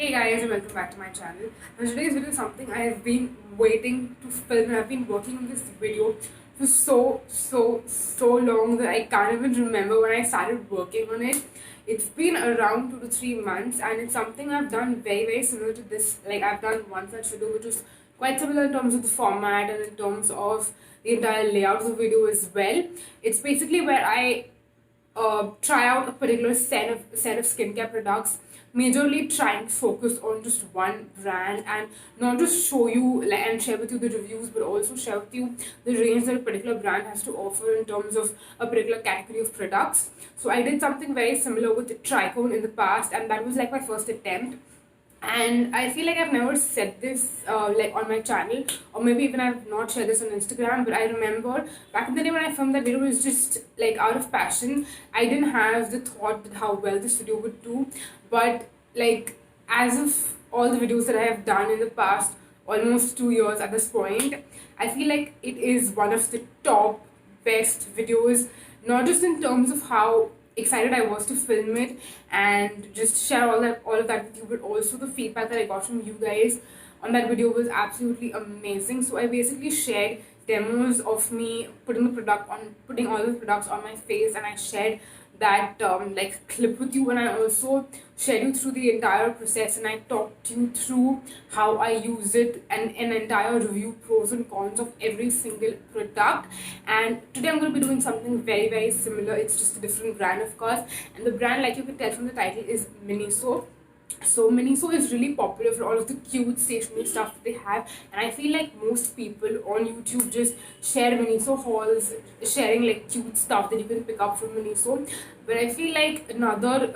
Hey guys, and welcome back to my channel. Now today's video is something I have been waiting to film, and I've been working on this video for so long that I can't even remember when I started working on it. It's been around 2 to 3 months, and it's something I've done very similar to this. Like, I've done one such video which was quite similar in terms of the format and in terms of the entire layout of the video as well. It's basically where I try out a particular set of skincare products, majorly try and focus on just one brand and not just show you like and share with you the reviews, but also share with you the range that a particular brand has to offer in terms of a particular category of products. So I did something very similar with Tricone in the past, and that was like my first attempt. And I feel like I've never said this like on my channel, or maybe even I've not shared this on Instagram, but I remember back in the day when I filmed that video, it was just like out of passion. I didn't have the thought that how well this video would do, but like as of all the videos that I have done in the past almost 2 years at this point, I feel like it is one of the top best videos, not just in terms of how excited I was to film it and just share all of that with you, but also the feedback that I got from you guys on that video was absolutely amazing. So I basically shared demos of me putting all the products on my face, and I shared that like clip with you, and I also shared you through the entire process, and I talked you through how I use it and an entire review, pros and cons of every single product. And today I'm going to be doing something very similar. It's just a different brand, of course, and the brand, like you can tell from the title, is Miniso. So Miniso is really popular for all of the cute stationery stuff that they have, and I feel like most people on YouTube just share Miniso hauls, sharing like cute stuff that you can pick up from Miniso. But I feel like another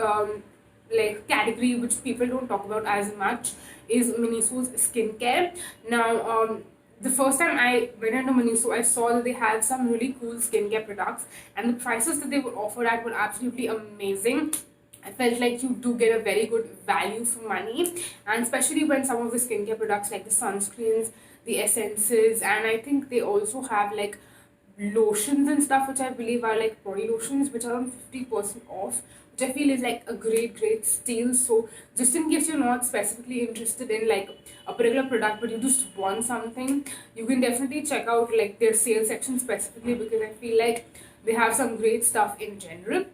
like category which people don't talk about as much is Miniso's skincare. Now the first time I went into Miniso, I saw that they had some really cool skincare products, and the prices that they were offered at were absolutely amazing. I felt like you do get a very good value for money, and especially when some of the skincare products like the sunscreens, the essences, and I think they also have like lotions and stuff, which I believe are like body lotions, which are on 50% off, which I feel is like a great steal. So just in case you're not specifically interested in like a particular product, but you just want something, you can definitely check out like their sales section specifically, because I feel like they have some great stuff in general.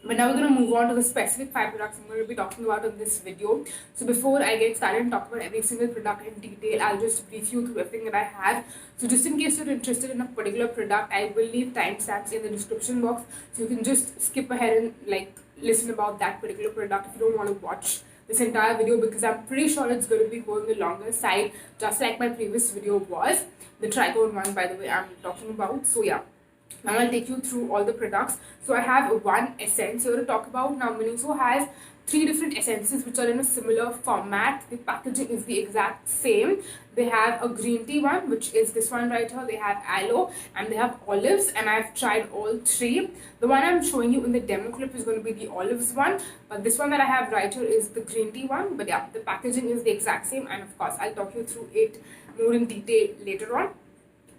But now we're going to move on to the specific 5 products I'm going to be talking about in this video. So before I get started and talk about every single product in detail, I'll just brief you through everything that I have. So just in case you're interested in a particular product, I will leave timestamps in the description box, so you can just skip ahead and like listen about that particular product if you don't want to watch this entire video, because I'm pretty sure it's going to be going the longer side, just like my previous video was, the Tricone one, by the way, I'm talking about. So yeah, now I'll take you through all the products. So I have one essence here to talk about. Now Miniso has 3 different essences which are in a similar format. The packaging is the exact same. They have a green tea one, which is this one right here. They have aloe, and they have olives, and I've tried all 3. The one I'm showing you in the demo clip is going to be the olives one, but this one that I have right here is the green tea one. But yeah, the packaging is the exact same, and of course I'll talk you through it more in detail later on.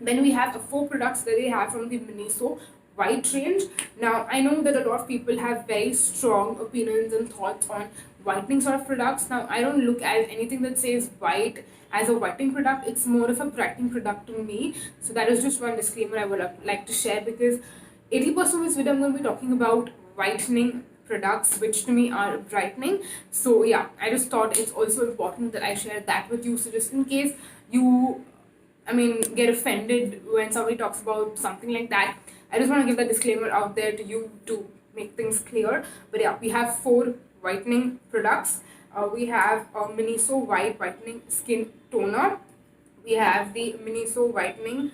Then we have 4 products that they have from the Miniso white range. Now I know that a lot of people have very strong opinions and thoughts on whitening sort of products. Now I don't look at anything that says white as a whitening product. It's more of a brightening product to me. So that is just one disclaimer I would like to share, because 80% of this video I'm going to be talking about whitening products, which to me are brightening. So yeah, I just thought it's also important that I share that with you. So just in case you get offended when somebody talks about something like that, I just want to give that disclaimer out there to you to make things clear. But yeah, we have 4 whitening products. We have a Miniso White Whitening Skin Toner. We have the Miniso Whitening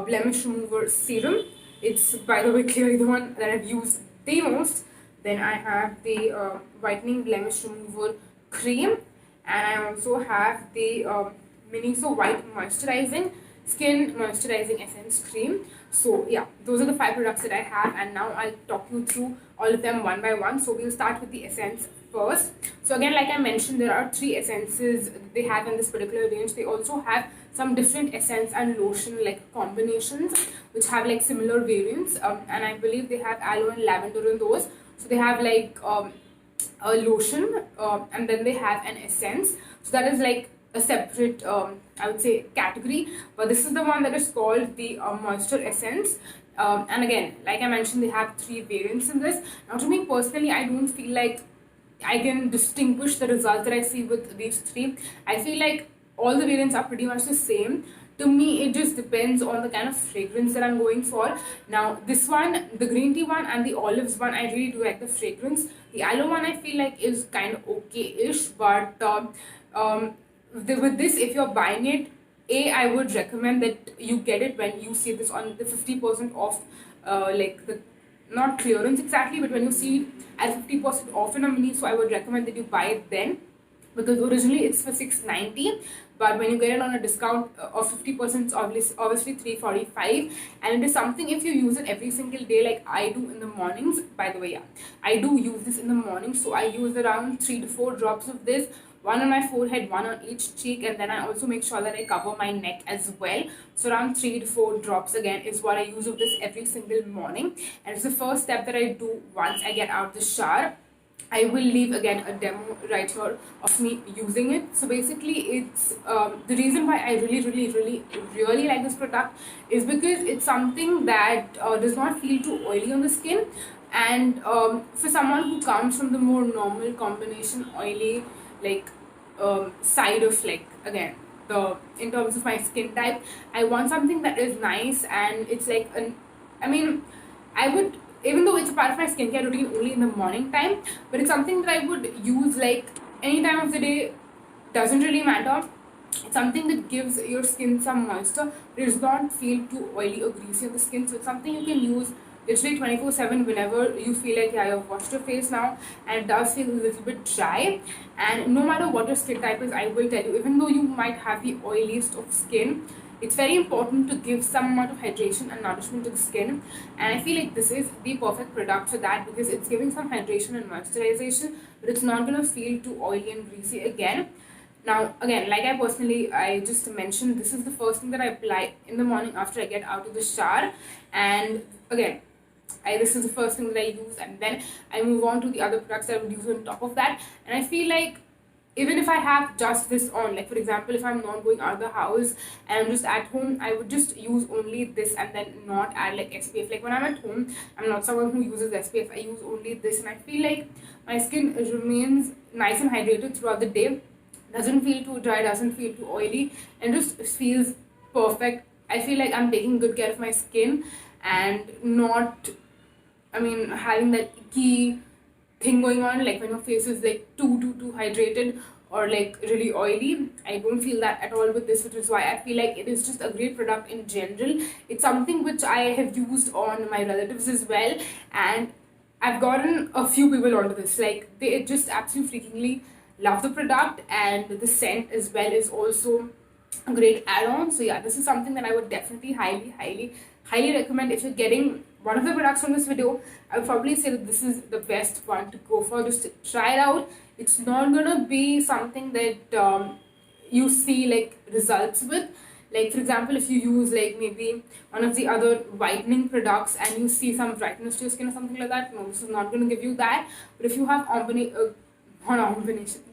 Blemish Remover Serum. It's, by the way, clearly the one that I've used the most. Then I have the Whitening Blemish Remover Cream, and I also have the Miniso White Moisturizing Skin Moisturizing Essence Cream. So yeah, those are the 5 products that I have, and now I'll talk you through all of them one by one. So we'll start with the essence first. So again, like I mentioned, there are 3 essences they have in this particular range. They also have some different essence and lotion like combinations which have like similar variants, and I believe they have aloe and lavender in those. So they have like a lotion, and then they have an essence. So that is like a separate, I would say, category. But this is the one that is called the moisture essence. And again, like I mentioned, they have 3 variants in this. Now, to me personally, I don't feel like I can distinguish the results that I see with these 3. I feel like all the variants are pretty much the same. To me, it just depends on the kind of fragrance that I'm going for. Now, this one, the green tea one and the olives one, I really do like the fragrance. The aloe one, I feel like is kind of okay-ish, but with this, if you're buying it, I would recommend that you get it when you see this on the 50% off, like the not clearance exactly, but when you see it at 50% off in a mini, so I would recommend that you buy it then, because originally it's for 690, but when you get it on a discount of 50%, it's obviously 345. And it is something, if you use it every single day like I do in the mornings, by the way, yeah, I do use this in the morning, so I use around 3 to 4 drops of this, one on my forehead, one on each cheek, and then I also make sure that I cover my neck as well. So around 3 to 4 drops again is what I use of this every single morning, and it's the first step that I do once I get out of the shower. I will leave again a demo right here of me using it. So basically, it's the reason why I really like this product is because it's something that does not feel too oily on the skin, and for someone who comes from the more normal combination oily like side of, like, again, the in terms of my skin type, I want something that is nice, and it's like an, I mean, I would, even though it's a part of my skincare routine only in the morning time, but it's something that I would use like any time of the day, doesn't really matter. It's something that gives your skin some moisture, but it does not feel too oily or greasy on the skin. So it's something you can use literally 24/7 whenever you feel like, yeah, you've washed your face now and it does feel a little bit dry. And no matter what your skin type is, I will tell you, even though you might have the oiliest of skin, it's very important to give some amount of hydration and nourishment to the skin, and I feel like this is the perfect product for that, because it's giving some hydration and moisturization, but it's not going to feel too oily and greasy again. Now, again, like I just mentioned, this is the first thing that I apply in the morning after I get out of the shower, and again, this is the first thing that I use, and then I move on to the other products that I would use on top of that. And I feel like even if I have just this on, like for example, if I'm not going out of the house and I'm just at home, I would just use only this and then not add like SPF. Like when I'm at home, I'm not someone who uses SPF, I use only this, and I feel like my skin remains nice and hydrated throughout the day, doesn't feel too dry, doesn't feel too oily, and just feels perfect. I feel like I'm taking good care of my skin and not, I mean, having that icky thing going on, like when your face is like too hydrated or like really oily. I don't feel that at all with this, which is why I feel like it is just a great product in general. It's something which I have used on my relatives as well, and I've gotten a few people onto this. Like they just absolutely freakingly love the product, and the scent as well is also a great add-on. So yeah, this is something that I would definitely highly recommend. If you're getting one of the products from this video, I would probably say that this is the best one to go for. Just try it out. It's not gonna be something that you see like results with. Like for example, if you use like maybe one of the other whitening products and you see some brightness to your skin or something like that, no, this is not going to give you that. But if you have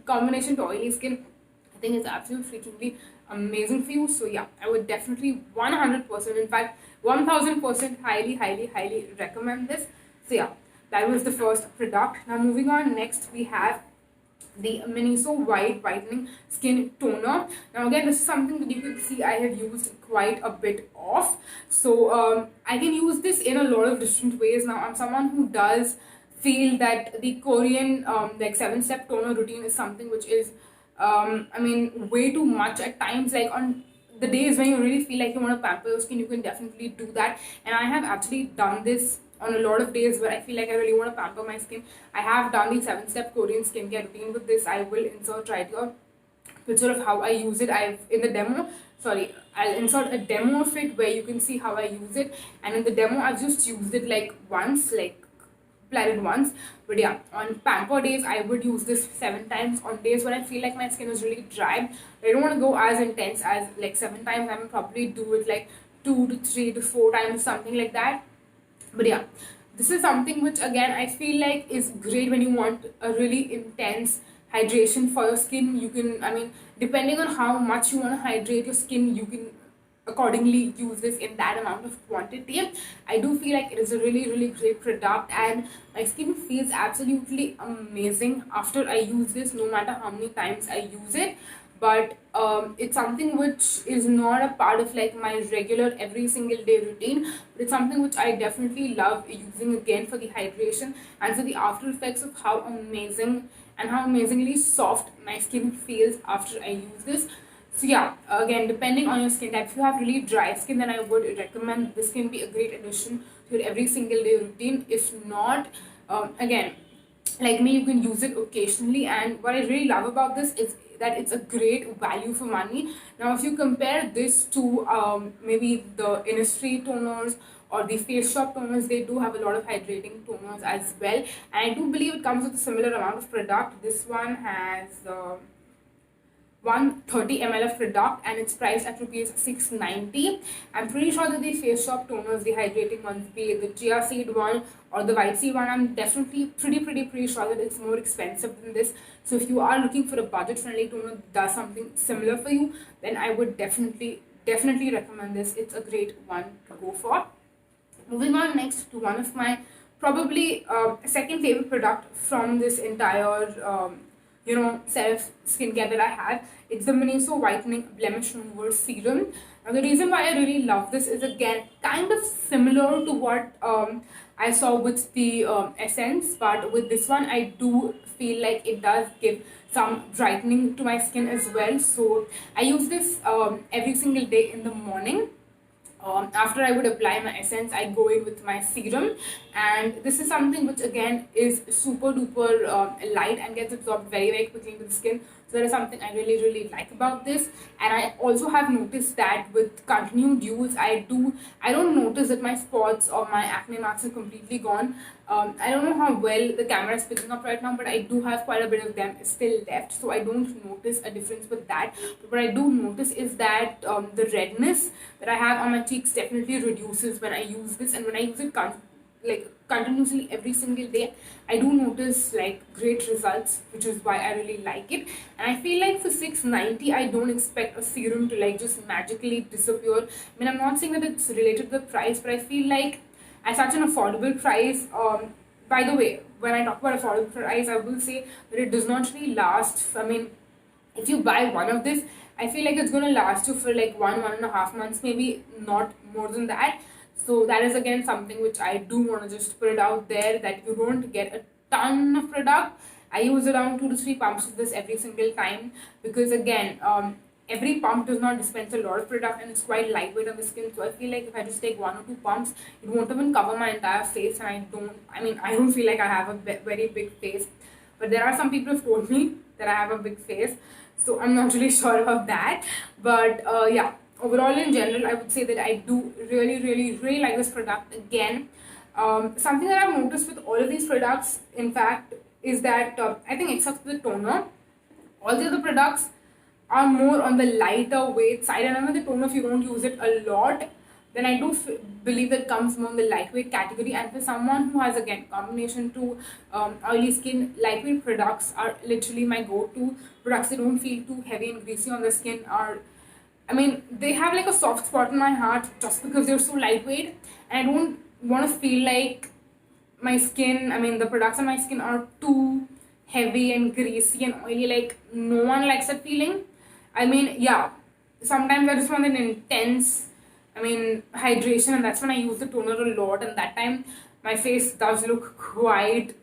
combination to oily skin, I think it's absolutely freakingly amazing for you. So yeah, I would definitely 100%, in fact 1000% highly recommend this. So yeah, that was the first product. Now moving on, next we have the Miniso Whitening Skin Toner. Now again, this is something that you can see I have used quite a bit of. So I can use this in a lot of different ways. Now I'm someone who does feel that the Korean like 7-step toner routine is something which is I mean, way too much at times. Like on the days when you really feel like you want to pamper your skin, you can definitely do that. And I have actually done this on a lot of days where I feel like I really want to pamper my skin. I have done the 7-step Korean skincare routine with this. I will insert right here picture of how I use it. I'll insert a demo of it where you can see how I use it. And in the demo, I've just used it like once, like applied it once. But yeah, on pamper days, I would use this 7 times. On days when I feel like my skin is really dry, I don't want to go as intense as like 7 times. I will probably do it like 2 to 3 to 4 times, something like that. But yeah, This is something which again I feel like is great when you want a really intense hydration for your skin. You can, I mean, depending on how much you want to hydrate your skin, you can accordingly use this in that amount of quantity. I do feel like it is a really great product, and my skin feels absolutely amazing after I use this, no matter how many times I use it. But it's something which is not a part of like my regular every single day routine, but it's something which I definitely love using again for the hydration and for the after effects of how amazing and how amazingly soft my skin feels after I use this. So yeah, again, depending on your skin type, if you have really dry skin, then I would recommend this can be a great addition to your every single day routine. If not, again, like me, you can use it occasionally. And what I really love about this is that it's a great value for money. Now, if you compare this to maybe the Innisfree toners or the Face Shop toners, they do have a lot of hydrating toners as well. And I do believe it comes with a similar amount of product. This one has 130 ml of product and it's priced at rupees 690. I'm pretty sure that the Face Shop toners, the hydrating ones, be it the chia seed one or the white seed one, I'm definitely pretty sure that it's more expensive than this. So if you are looking for a budget friendly toner that does something similar for you, then I would definitely recommend this. It's a great one to go for. Moving on next to one of my probably second favorite product from this entire self skincare that I have. It's the Miniso Whitening Blemish Remover Serum. Now the reason why I really love this is again kind of similar to what I saw with the Essence, but with this one I do feel like it does give some brightening to my skin as well. So I use this every single day in the morning. After I would apply my essence, I go in with my serum, and this is something which again is super duper light and gets absorbed very quickly into the skin. So that is something I really like about this. And I also have noticed that with continued use, I don't notice that my spots or my acne marks are completely gone. I don't know how well the camera is picking up right now, but I do have quite a bit of them still left, so I don't notice a difference with that. But what I do notice is that the redness that I have on my cheeks definitely reduces when I use this, and when I use it continuously every single day, I do notice like great results, which is why I really like it. And I feel like for 690, I don't expect a serum to like just magically disappear. I mean, I'm not saying that it's related to the price, but I feel like at such an affordable price, by the way, when I talk about affordable price, I will say that it does not really last. I mean, if you buy one of this, I feel like it's going to last you for like 1.5 months, maybe not more than that. So that is again something which I do want to just put it out there, that you don't get a ton of product. I use around 2 to 3 pumps of this every single time, because again, every pump does not dispense a lot of product and it's quite lightweight on the skin. So I feel like if I just take 1 or 2 pumps, it won't even cover my entire face, and I don't feel like I have a very big face. But there are some people who've told me that I have a big face, so I'm not really sure about that. But yeah, overall in general, I would say that I do really like this product. Again, something that I've noticed with all of these products, in fact, is that I think except for the toner, all the other products are more on the lighter weight side. And I know the toner, if you don't use it a lot, then I do believe that comes more in the lightweight category. And for someone who has again combination to oily skin, lightweight products are literally my go-to products. They don't feel too heavy and greasy on the skin. I mean, they have like a soft spot in my heart just because they're so lightweight, and I don't want to feel like my skin, I mean the products on my skin are too heavy and greasy and oily. Like, no one likes that feeling. I mean, yeah, sometimes I just want an intense, hydration, and that's when I use the toner a lot, and that time my face does look quite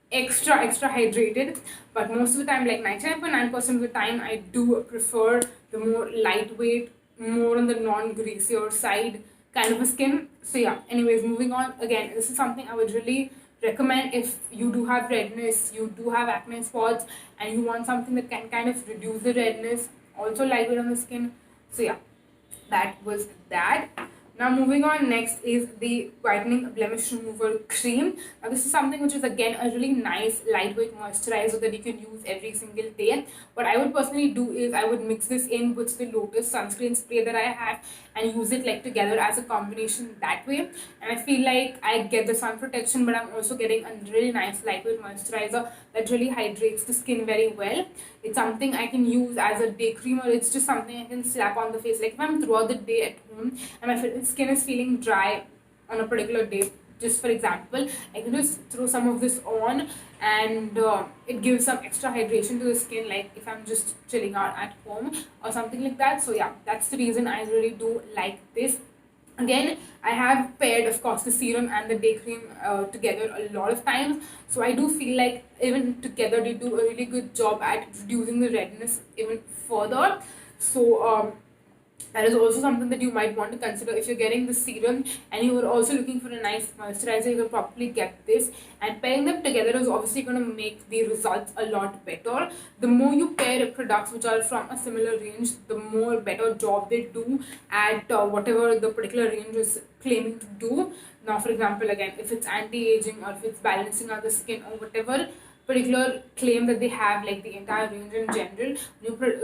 extra hydrated. But most of the time, like 99.9% of the time, I do prefer the more lightweight, more on the non-greasier side kind of a skin. So yeah, anyways, moving on. Again, this is something I would really recommend if you do have redness, you do have acne spots, and you want something that can kind of reduce the redness, also lightweight on the skin. So yeah, that was that. Now moving on, next is the Whitening Blemish Remover Cream. Now this is something which is again a really nice lightweight moisturizer that you can use every single day. What I would personally do is I would mix this in with the Lotus sunscreen spray that I have and use it like together as a combination that way. And I feel like I get the sun protection, but I'm also getting a really nice lightweight moisturizer that really hydrates the skin very well. It's something I can use as a day cream, or it's just something I can slap on the face. Like if I'm throughout the day at home and my skin is feeling dry on a particular day, just for example, I can just throw some of this on, and it gives some extra hydration to the skin, like if I'm just chilling out at home or something like that. So yeah, that's the reason I really do like this. Again, I have paired, of course, the serum and the day cream together a lot of times. So I do feel like even together they do a really good job at reducing the redness even further. So that is also something that you might want to consider if you're getting the serum and you are also looking for a nice moisturizer. You can probably get this, and pairing them together is obviously going to make the results a lot better. The more you pair products which are from a similar range, the more better job they do at whatever the particular range is claiming to do. Now for example, again, if it's anti-aging or if it's balancing out the skin or whatever particular claim that they have, like the entire range in general,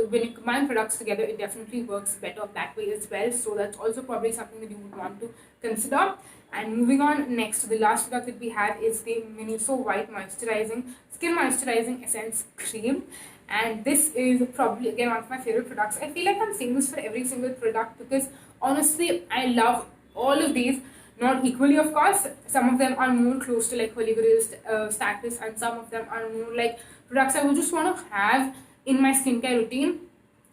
when you combine products together, it definitely works better that way as well. So that's also probably something that you would want to consider. And moving on, next, the last product that we have is the Miniso White Moisturizing Skin Moisturizing Essence Cream. And this is probably again one of my favorite products. I feel like I'm saying this for every single product because honestly I love all of these. Not equally, of course. Some of them are more close to like Holy Grail status, and some of them are more like products I would just want to have in my skincare routine,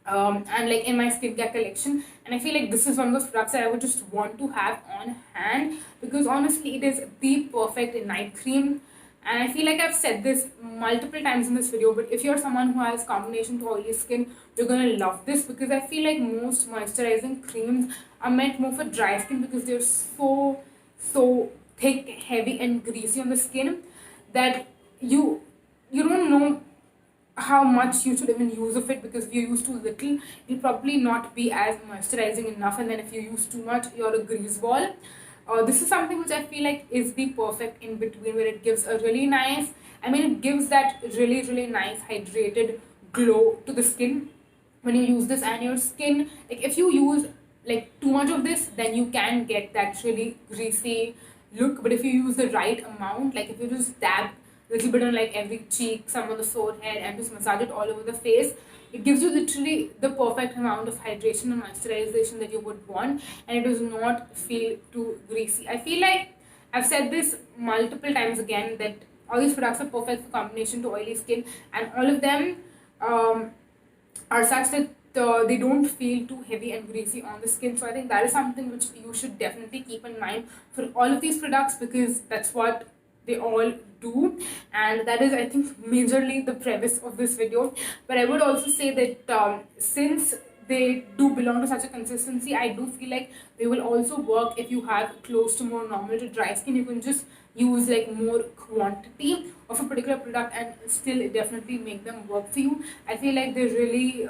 and like in my skincare collection. And I feel like this is one of those products that I would just want to have on hand because honestly it is the perfect night cream. And I feel like I've said this multiple times in this video, but if you're someone who has combination to oily skin, you're gonna love this because I feel like most moisturizing creams are meant more for dry skin because they're so thick, heavy and greasy on the skin that you don't know how much you should even use of it, because if you use too little, you'll probably not be as moisturizing enough, and then if you use too much, you're a grease ball. This is something which I feel like is the perfect in between, where it gives a really nice, it gives that really nice hydrated glow to the skin when you use this. And your skin, like if you use like too much of this, then you can get that really greasy look. But if you use the right amount, like if you just dab a little bit on like every cheek, some on the forehead, and just massage it all over the face, it gives you literally the perfect amount of hydration and moisturization that you would want, and it does not feel too greasy. I feel like I've said this multiple times again that all these products are perfect for combination to oily skin, and all of them are such that they don't feel too heavy and greasy on the skin. So I think that is something which you should definitely keep in mind for all of these products, because that's what they all do, and that is, I think, majorly the premise of this video. But I would also say that since they do belong to such a consistency, I do feel like they will also work if you have close to more normal to dry skin. You can just use like more quantity of a particular product and still definitely make them work for you. I feel like they're really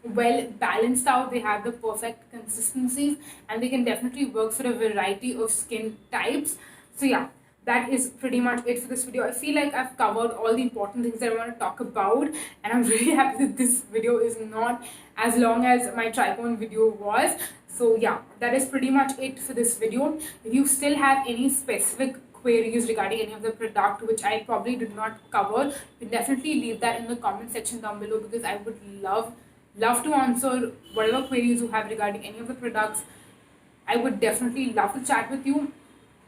well balanced out. They have the perfect consistencies, and they can definitely work for a variety of skin types. So yeah, that is pretty much it for this video. I feel like I've covered all the important things that I want to talk about, and I'm really happy that this video is not as long as my tripod video was. So yeah, that is pretty much it for this video. If you still have any specific queries regarding any of the product which I probably did not cover, you can definitely leave that in the comment section down below, because I would love to answer whatever queries you have regarding any of the products. I would definitely love to chat with you.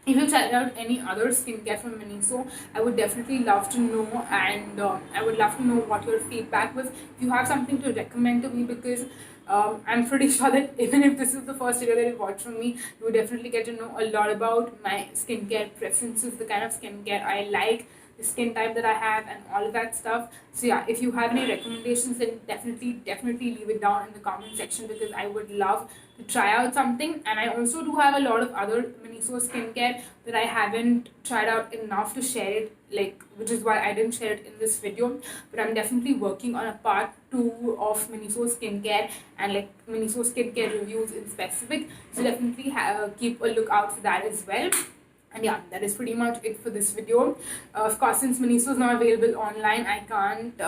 If you check out any other skincare from Miniso, I would definitely love to know, and I would love to know what your feedback was. If you have something to recommend to me, because I'm pretty sure that even if this is the first video that you watch from me, you would definitely get to know a lot about my skincare preferences, the kind of skincare I like, the skin type that I have, and all of that stuff. So yeah, if you have any recommendations, then definitely leave it down in the comment section, because I would love to try out something. And I also do have a lot of other Miniso skincare that I haven't tried out enough to share it, like, which is why I didn't share it in this video. But I'm definitely working on a part 2 of Miniso skincare, and like Miniso skincare reviews in specific. So definitely keep a look out for that as well. And yeah, that is pretty much it for this video. Of course, since Miniso is not available online, I can't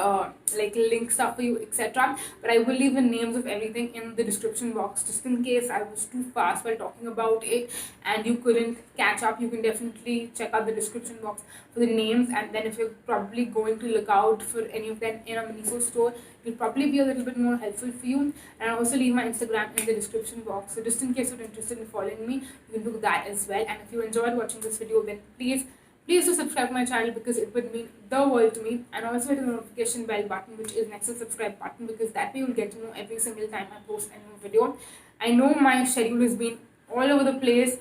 like link stuff for you, etc. But I will leave the names of everything in the description box, just in case I was too fast while talking about it and you couldn't catch up. You can definitely check out the description box for the names, and then if you're probably going to look out for any of them in a Miniso store, it'll probably be a little bit more helpful for you. And I'll also leave my Instagram in the description box, so just in case you're interested in following me, you can do that as well. And if you enjoyed watching this video, then please do subscribe to my channel, because it would mean the world to me. And also hit the notification bell button, which is next to the subscribe button, because that way you'll get to know every single time I post a new video. I know my schedule has been all over the place,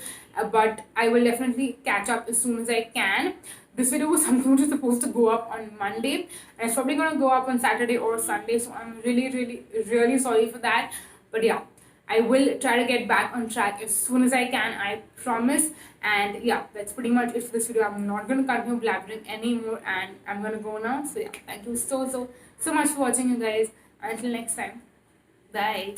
but I will definitely catch up as soon as I can. This video was something which was supposed to go up on Monday, and it's probably going to go up on Saturday or Sunday, so I'm really sorry for that. But yeah, I will try to get back on track as soon as I can, I promise. And yeah, that's pretty much it for this video. I'm not going to continue blabbering anymore, and I'm going to go now. So yeah, thank you so much for watching, you guys. Until next time, bye.